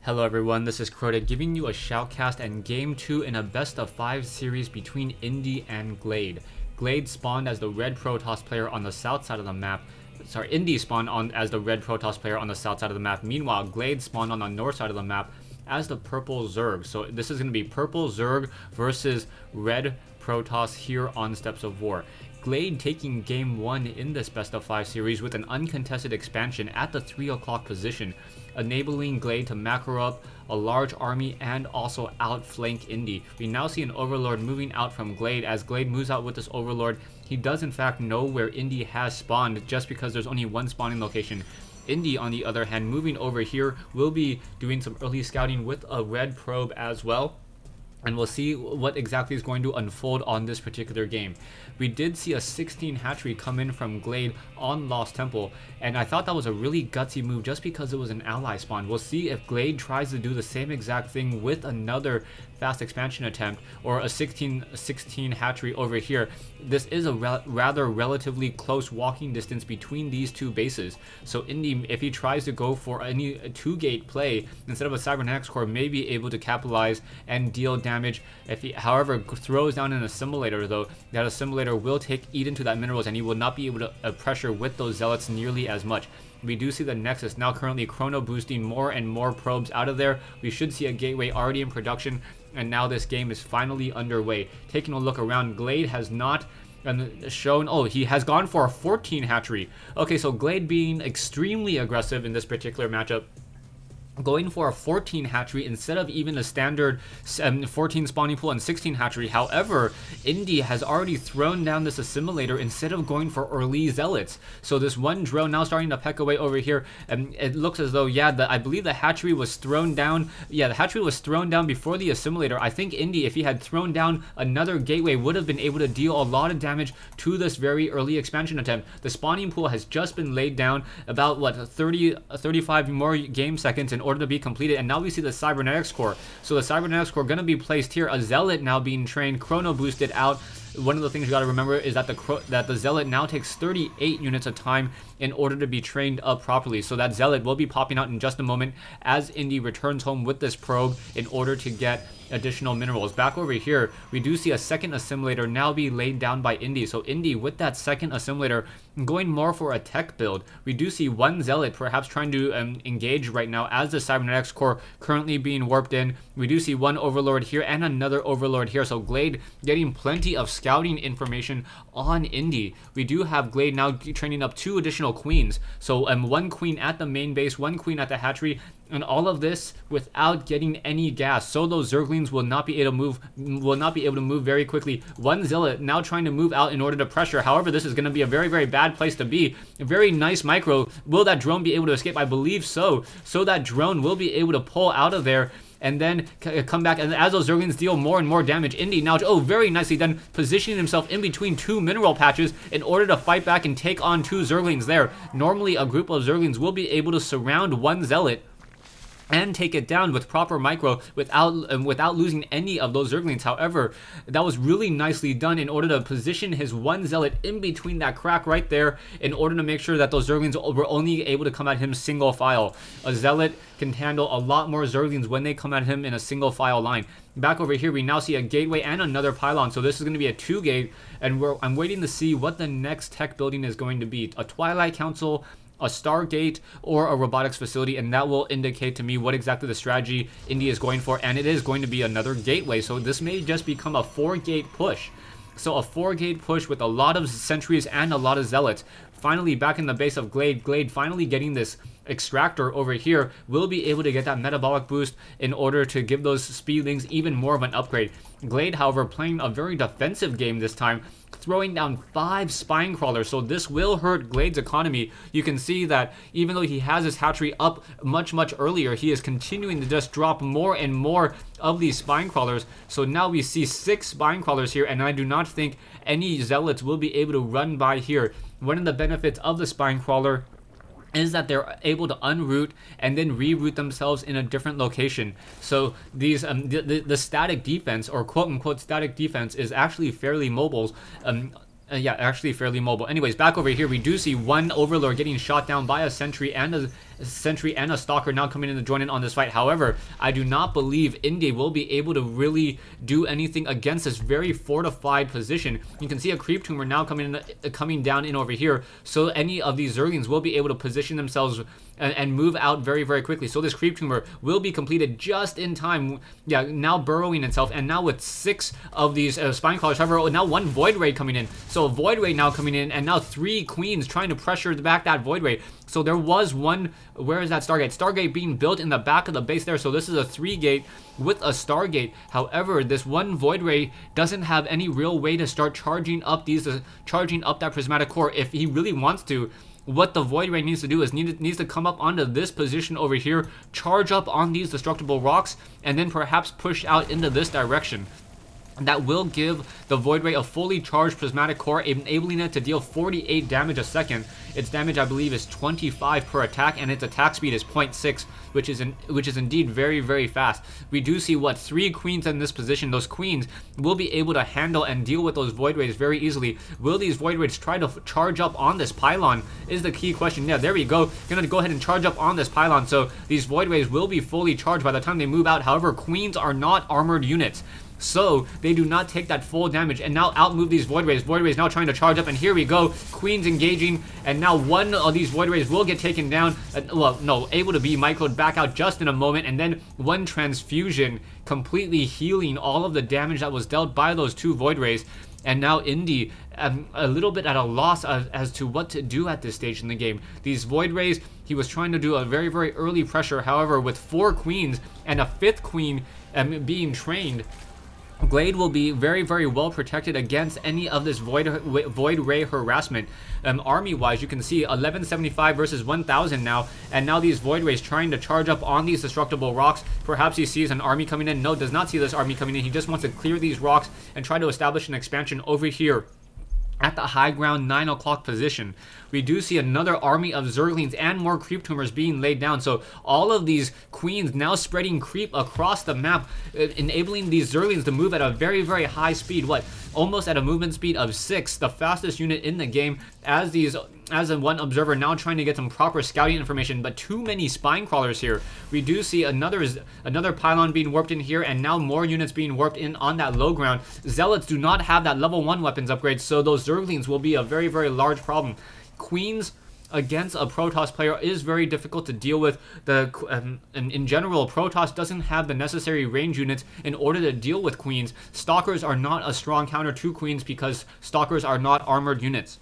Hello everyone, this is Crota giving you a shoutcast and Game 2 in a best of 5 series between Indy and Glade. Glade spawned as the red Protoss player on the south side of the map. Sorry, Indy spawned as the red Protoss player on the south side of the map. Meanwhile, Glade spawned on the north side of the map as the purple Zerg. So this is going to be purple Zerg versus red Protoss here on Steps of War. Glade taking game 1 in this best of 5 series with an uncontested expansion at the 3 o'clock position, enabling Glade to macro up a large army and also outflank Indy. We now see an Overlord moving out from Glade. As Glade moves out with this Overlord, he does in fact know where Indy has spawned just because there's only one spawning location. Indy, on the other hand, moving over here, will be doing some early scouting with a red probe as well. And we'll see what exactly is going to unfold on this particular game. We did see a 16 hatchery come in from Glade on Lost Temple, and I thought that was a really gutsy move just because it was an ally spawn. We'll see if Glade tries to do the same exact thing with another fast expansion attempt or a 16 hatchery over here. This is a rather relatively close walking distance between these two bases. So Indy, if he tries to go for any 2-gate play instead of a Cybernetics core, may be able to capitalize and deal damage. If he, however, throws down an assimilator, though, that assimilator will eat into that minerals, and he will not be able to pressure with those zealots nearly as much. We do see the Nexus now currently chrono boosting more and more probes out of there. We should see a gateway already in production, and now this game is finally underway. Taking a look around, Glade has not shown, oh, he has gone for a 14 hatchery. Okay, so Glade being extremely aggressive in this particular matchup, going for a 14 hatchery instead of even a standard 14 spawning pool and 16 hatchery. However, Indy has already thrown down this assimilator instead of going for early zealots. So this one drone now starting to peck away over here, and it looks as though, yeah, I believe the hatchery was thrown down. Yeah, the hatchery was thrown down before the assimilator. I think Indy, if he had thrown down another gateway, would have been able to deal a lot of damage to this very early expansion attempt. The spawning pool has just been laid down, about what, 35 more game seconds in order to be completed, and now we see the Cybernetics core. So the Cybernetics core going to be placed here, a zealot now being trained, chrono boosted out. One of the things you got to remember is that the zealot now takes 38 units of time in order to be trained up properly. So that zealot will be popping out in just a moment as Indy returns home with this probe in order to get additional minerals. Back over here, we do see a second assimilator now be laid down by Indy. So Indy, with that second assimilator, going more for a tech build. We do see one zealot perhaps trying to engage right now as the Cybernetics core currently being warped in. We do see one overlord here and another overlord here. So Glade getting plenty of scouting information on Indy. We do have Glade now training up 2 additional queens. So one queen at the main base, 1 queen at the hatchery, and all of this without getting any gas. So those Zerglings will not be able to move very quickly. One zealot now trying to move out in order to pressure. However, this is going to be a very, very bad place to be. A very nice micro. Will that drone be able to escape? I believe so. So that drone will be able to pull out of there and then come back, and as those Zerglings deal more and more damage, Indy now, oh, very nicely done, positioning himself in between 2 mineral patches in order to fight back and take on 2 Zerglings there. Normally, a group of Zerglings will be able to surround one zealot and take it down with proper micro without losing any of those Zerglings. However, that was really nicely done in order to position his one zealot in between that crack right there in order to make sure that those Zerglings were only able to come at him single file. A zealot can handle a lot more Zerglings when they come at him in a single file line. Back over here, we now see a gateway and another pylon. So this is going to be a 2-gate, and I'm waiting to see what the next tech building is going to be. A Twilight Council, a Stargate, or a robotics facility, and that will indicate to me what exactly the strategy Indy is going for, and it is going to be another gateway. So this may just become a 4-gate push. So a 4-gate push with a lot of sentries and a lot of zealots. Finally, back in the base of Glade, Glade finally getting this extractor over here will be able to get that metabolic boost in order to give those speedlings even more of an upgrade. Glade, however, playing a very defensive game this time, throwing down 5 spine crawlers, so this will hurt Glade's economy. You can see that even though he has his hatchery up much earlier, he is continuing to just drop more and more of these spine crawlers. So now we see 6 spine crawlers here, and I do not think any zealots will be able to run by here. One of the benefits of the spine crawler is that they're able to unroot and then reroute themselves in a different location. So these the static defense, or quote-unquote static defense, is actually fairly mobile. Yeah, actually fairly mobile. Anyways, back over here, we do see one Overlord getting shot down by a sentry and a stalker now coming in to join in on this fight. However, I do not believe Indy will be able to really do anything against this very fortified position. You can see a creep tumor now coming down in over here, so any of these Zerglings will be able to position themselves and move out very, very quickly. So this creep tumor will be completed just in time. Yeah, now burrowing itself, and now with 6 of these spine crawlers. However, now 1 void ray coming in. So a void ray now coming in, and now 3 queens trying to pressure back that void ray. So there was one, where is that Stargate? Stargate being built in the back of the base there. So this is a 3-gate with a Stargate. However, this one void ray doesn't have any real way to start charging up that prismatic core. If he really wants to, what the void ray needs to do is needs to come up onto this position over here, charge up on these destructible rocks, and then perhaps push out into this direction. That will give the Void Ray a fully charged prismatic core, enabling it to deal 48 damage a second. Its damage, I believe, is 25 per attack, and its attack speed is 0.6, which is indeed very, very fast. We do see, 3 queens in this position. Those queens will be able to handle and deal with those Void Rays very easily. Will these Void Rays try to charge up on this pylon is the key question. Yeah, there we go. Gonna go ahead and charge up on this pylon, so these Void Rays will be fully charged by the time they move out. However, queens are not armored units, so they do not take that full damage, and now outmove these Void Rays. Void Rays now trying to charge up, and here we go. Queens engaging, and now 1 of these Void Rays will get taken down. Well, no, able to be microed back out just in a moment, and then 1 transfusion completely healing all of the damage that was dealt by those 2 Void Rays. And now Indy, a little bit at a loss as to what to do at this stage in the game. These Void Rays, he was trying to do a very, very early pressure. However, with 4 queens and a 5th queen being trained, Glade will be very, very well protected against any of this Void Ray harassment. Army-wise, you can see 1175 versus 1000 now, and now these Void Rays trying to charge up on these destructible rocks. Perhaps he sees an army coming in. No, does not see this army coming in. He just wants to clear these rocks and try to establish an expansion over here at the high ground 9 o'clock position. We do see another army of Zerglings and more creep tumors being laid down. So all of these queens now spreading creep across the map, enabling these Zerglings to move at a very, very high speed. Almost at a movement speed of 6, the fastest unit in the game, as one observer now trying to get some proper scouting information, but too many spine crawlers here. We do see another pylon being warped in here, and now more units being warped in on that low ground. Zealots do not have that level 1 weapons upgrade, so those Zerglings will be a very, very large problem. Queens against a Protoss player is very difficult to deal with. In general, Protoss doesn't have the necessary range units in order to deal with queens. Stalkers are not a strong counter to queens because Stalkers are not armored units.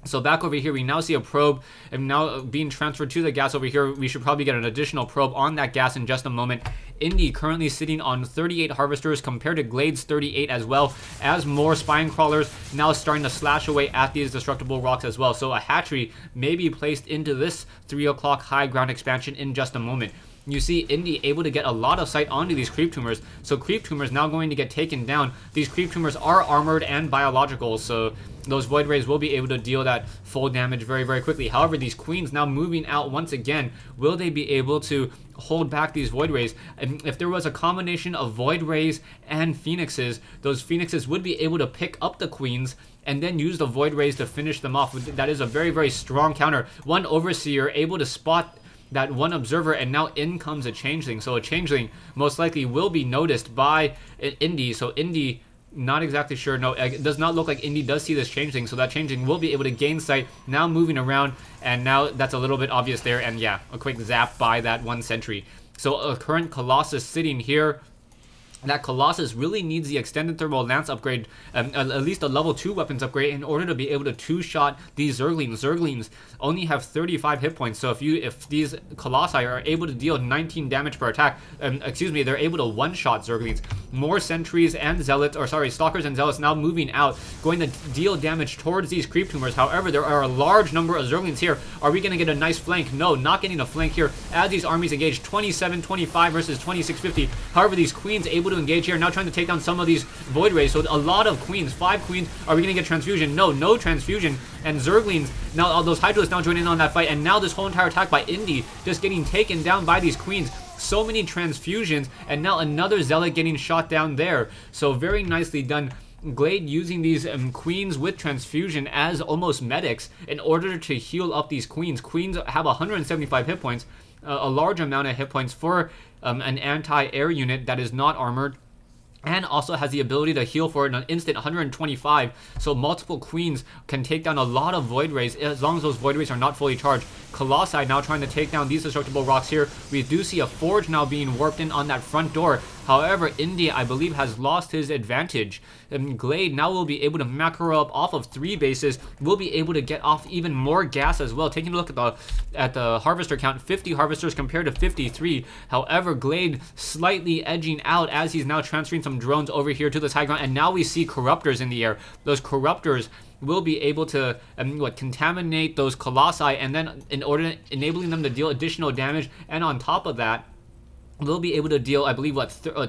So back over here, we now see a probe and now being transferred to the gas over here. We should probably get an additional probe on that gas in just a moment. Indy currently sitting on 38 harvesters compared to Glade's 38, as well as more spine crawlers now starting to slash away at these destructible rocks as well. So a hatchery may be placed into this 3 o'clock high ground expansion in just a moment. You see Indy able to get a lot of sight onto these creep tumors, so creep tumors now going to get taken down. These creep tumors are armored and biological, so those Void Rays will be able to deal that full damage very, very quickly. However, these queens now moving out once again, will they be able to hold back these Void Rays? And if there was a combination of Void Rays and Phoenixes, those Phoenixes would be able to pick up the queens and then use the Void Rays to finish them off. That is a very, very strong counter. One Overseer able to spot that one observer, and now in comes a changeling. So a changeling most likely will be noticed by Indy. So Indy, not exactly sure. No, it does not look like Indy does see this changeling. So that changeling will be able to gain sight, now moving around, and now that's a little bit obvious there. And yeah, a quick zap by that 1 sentry. So a current Colossus sitting here. That Colossus really needs the extended thermal lance upgrade, at least a level 2 weapons upgrade, in order to be able to 2-shot these Zerglings. Zerglings only have 35 hit points, so if these Colossi are able to deal 19 damage per attack, they're able to 1-shot Zerglings. More sentries and zealots, stalkers and zealots now moving out, going to deal damage towards these creep tumors. However, there are a large number of Zerglings here. Are we going to get a nice flank? No, not getting a flank here as these armies engage. 27-25 versus 26-50. However, these queens able to engage here, now trying to take down some of these Void Rays. So a lot of queens, 5 queens. Are we going to get transfusion? No, no transfusion. And Zerglings, now all those Hydralisks now joining in on that fight, and now this whole entire attack by Indy just getting taken down by these queens. So many transfusions, and now another Zealot getting shot down there. So very nicely done Glade using these queens with transfusion as almost medics in order to heal up these queens. Queens have 175 hit points, a large amount of hit points for an anti-air unit that is not armored, and also has the ability to heal for an instant 125, so multiple queens can take down a lot of void rays as long as those void rays are not fully charged. Colossi now trying to take down these destructible rocks here. We do see a forge now being warped in on that front door. However, Indy, I believe, has lost his advantage. Glade now will be able to macro up off of 3 bases, will be able to get off even more gas as well. Taking a look at the harvester count, 50 harvesters compared to 53. However, Glade slightly edging out as he's now transferring some drones over here to this high ground, and now we see corruptors in the air. Those corruptors will be able to contaminate those colossi, and then enabling them to deal additional damage, and on top of that, will be able to deal, I believe,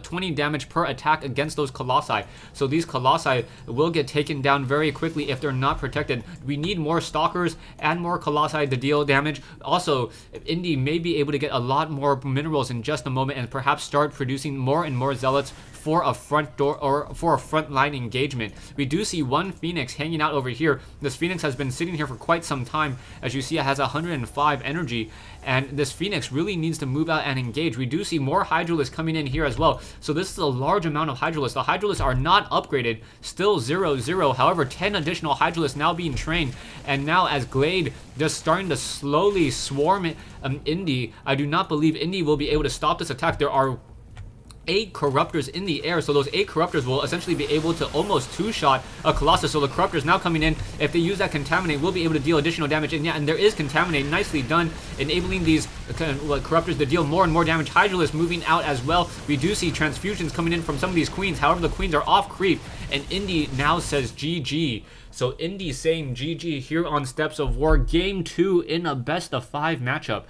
20 damage per attack against those colossi. So these colossi will get taken down very quickly if they're not protected. We need more stalkers and more colossi to deal damage. Also, Indy may be able to get a lot more minerals in just a moment and perhaps start producing more and more zealots for a front door or for a front line engagement. We do see one Phoenix hanging out over here. This Phoenix has been sitting here for quite some time. As you see, it has 105 energy, and this Phoenix really needs to move out and engage. We do see more Hydralisks coming in here as well. So this is a large amount of Hydralisks. The Hydralisks are not upgraded, still 0-0. However, 10 additional Hydralisks now being trained, and now as Glade just starting to slowly swarm Indy, I do not believe Indy will be able to stop this attack. There are 8 corruptors in the air, so those 8 corruptors will essentially be able to almost 2-shot a Colossus. So the corruptors now coming in, if they use that contaminate, will be able to deal additional damage. And yeah, and there is contaminate, nicely done, enabling these corruptors to deal more and more damage. Hydralisk moving out as well. We do see transfusions coming in from some of these queens. However, the queens are off creep, and Indy now says GG. So Indy saying GG here on Steps of War, Game 2 in a best of 5 matchup.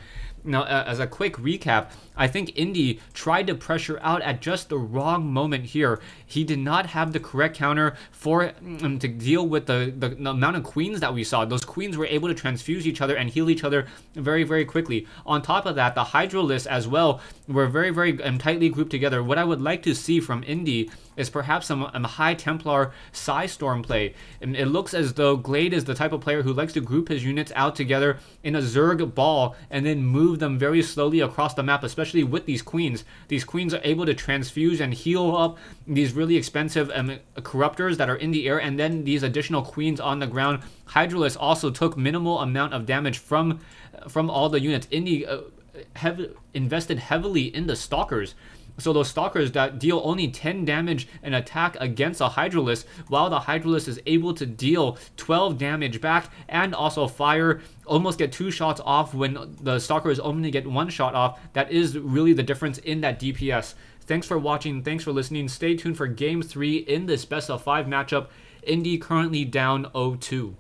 Now, as a quick recap, I think Indy tried to pressure out at just the wrong moment here. He did not have the correct counter for to deal with the amount of queens that we saw. Those queens were able to transfuse each other and heal each other very, very quickly. On top of that, the Hydralisks as well were very, very tightly grouped together. What I would like to see from Indy is perhaps some High Templar Psystorm play. And it looks as though Glade is the type of player who likes to group his units out together in a Zerg ball and then move them very slowly across the map, especially with these queens. These queens are able to transfuse and heal up these really expensive corruptors that are in the air, and then these additional queens on the ground. Hydralisk also took minimal amount of damage from all the units. Indy invested heavily in the Stalkers. So those Stalkers that deal only 10 damage an attack against a Hydralisk, while the Hydralisk is able to deal 12 damage back and also fire, almost get 2 shots off when the Stalker is only get 1 shot off. That is really the difference in that DPS. Thanks for watching. Thanks for listening. Stay tuned for Game 3 in this best of 5 matchup. Indy currently down 0-2.